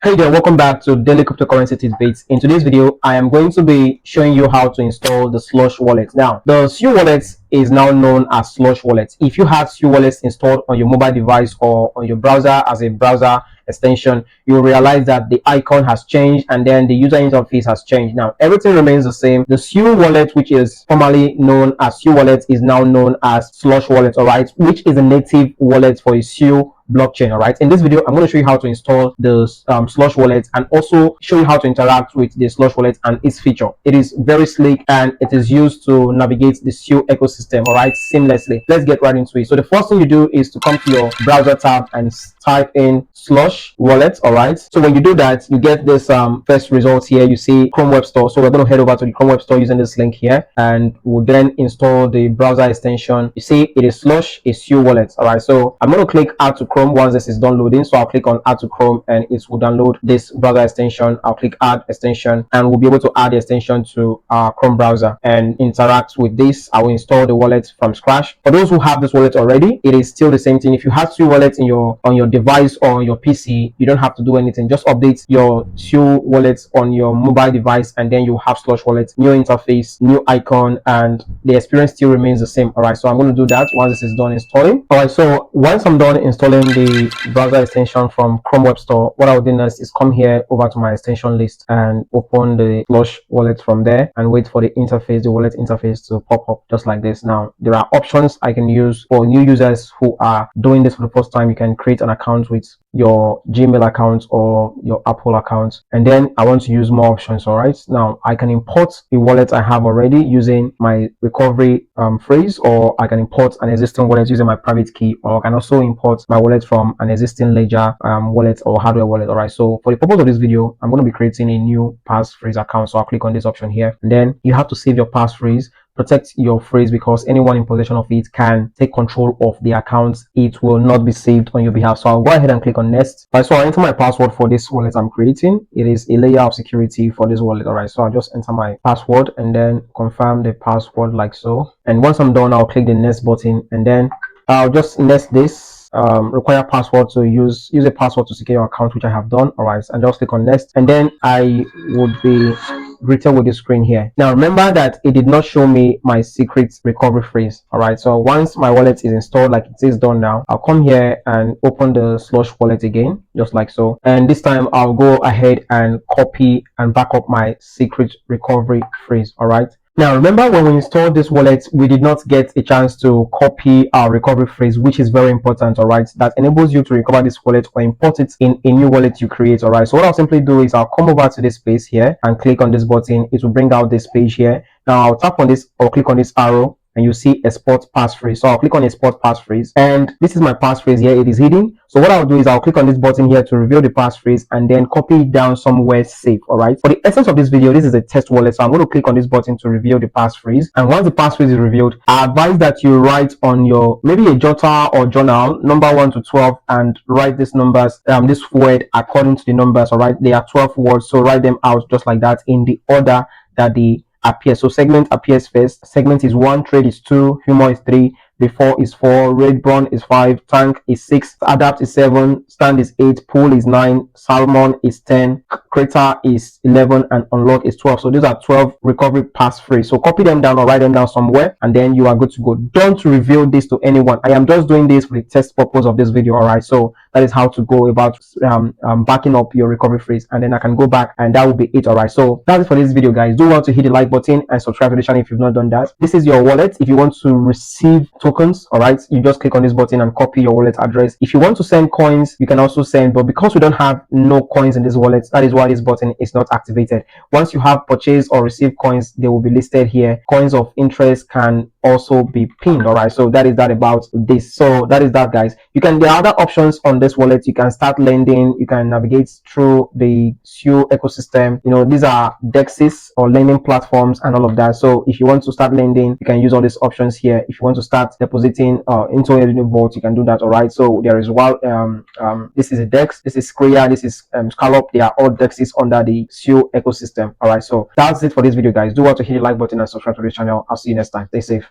Hey there, welcome back to Daily Cryptocurrency Tidbits. In today's video, I am going to be showing you how to install the Slush Wallet. Now, the Sui Wallet is now known as Slush Wallet. If you have Sui Wallet installed on your mobile device or on your browser as a browser extension, you will realize that the icon has changed and then the user interface has changed. Now, everything remains the same. The Sui Wallet, which is formerly known as Sui Wallet, is now known as Slush Wallet, all right, which is a native wallet for a Sui blockchain. All right, in this video I'm going to show you how to install the Slush Wallet and also show you how to interact with the Slush Wallet and its feature. It is very slick and it is used to navigate the Sui ecosystem, all right, seamlessly. Let's get right into it. So the first thing you do is to come to your browser tab and type in Slush Wallet. All right, so when you do that, you get this first result here. You see Chrome Web Store. So we're going to head over to the Chrome Web Store using this link here, and we'll then install the browser extension. You see it is Slush, a Sui Wallet. All right, so I'm going to click add to Chrome once this is done loading. So I'll click on add to Chrome and it will download this browser extension. I'll click add extension and we'll be able to add the extension to our Chrome browser and interact with this. I will install the wallet from scratch. For those who have this wallet already, it is still the same thing. If you have Sui Wallet in on your device or on your PC, you don't have to do anything. Just update your Sui Wallet on your mobile device and then you have Slush Wallet, new interface, new icon, and the experience still remains the same. All right, so I'm going to do that once this is done installing. All right, so once I'm done installing the browser extension from Chrome Web Store, what I'll do next is come here over to my extension list and open the Slush Wallet from there and wait for the interface, the wallet interface, to pop up just like this. Now there are options I can use for new users who are doing this for the first time. You can create an account with your Gmail account or your Apple account, and then I want to use more options. All right, now I can import a wallet I have already using my recovery phrase, or I can import an existing wallet using my private key, or I can also import my wallet from an existing ledger wallet or hardware wallet. All right, so for the purpose of this video, I'm going to be creating a new passphrase account. So I'll click on this option here, and then you have to save your passphrase. Protect your phrase because anyone in possession of it can take control of the account. It will not be saved on your behalf. So I'll go ahead and click on next. All right, so I'll enter my password for this wallet I'm creating. It is a layer of security for this wallet. All right, so I'll just enter my password and then confirm the password like so. And once I'm done, I'll click the next button and then I'll just next this. Require password to use a password to secure your account, which I have done. All right, and just click on next, and then I would be greeted with the screen here. Now remember that it did not show me my secret recovery phrase. All right, so once my wallet is installed, like it is done now, I'll come here and open the Slush Wallet again, just like so, and this time I'll go ahead and copy and back up my secret recovery phrase. All right, now remember, when we installed this wallet, we did not get a chance to copy our recovery phrase, which is very important. All right, that enables you to recover this wallet or import it in a new wallet you create. All right, so what I'll simply do is I'll come over to this space here and click on this button. It will bring out this page here. Now I'll tap on this or click on this arrow and you see export passphrase. So I'll click on export passphrase, and this is my passphrase here. It is hidden. So what I'll do is I'll click on this button here to reveal the passphrase and then copy it down somewhere safe. All right, for the essence of this video, this is a test wallet, so I'm going to click on this button to reveal the passphrase. And once the passphrase is revealed, I advise that you write on your maybe a jotter or journal number 1 to 12 and write these numbers, this word according to the numbers. All right, there are 12 words, so write them out just like that in the order that they appear. So segment appears first. Segment is 1, trade is 2, humor is 3, before is 4, red bron is 5, tank is 6, adapt is 7, stand is 8, pool is 9, salmon is 10, crater is 11, and unlock is 12. So these are 12 recovery passphrase. So copy them down or write them down somewhere and then you are good to go. Don't reveal this to anyone. I am just doing this for the test purpose of this video. All right, so that is how to go about backing up your recovery phrase, and then I can go back and that will be it. All right, so that's it for this video, guys. Do want to hit the like button and subscribe to the channel if you've not done that. This is your wallet. If you want to receive tokens, all right, you just click on this button and copy your wallet address. If you want to send coins, you can also send, but because we don't have no coins in this wallet, that is why this button is not activated. Once you have purchased or received coins, they will be listed here. Coins of interest can also be pinned. All right, so that is that about this. So that is that, guys. There are other options on this wallet. You can start lending, you can navigate through the Sui ecosystem. You know, these are dexes or lending platforms and all of that. So if you want to start lending, you can use all these options here. If you want to start depositing into a vault, you can do that. All right, so there is this is a dex, this is Square, this is Scallop. They are all dexes under the Sui ecosystem. All right, so that's it for this video, guys. Do want to hit the like button and subscribe to the channel. I'll see you next time. Stay safe.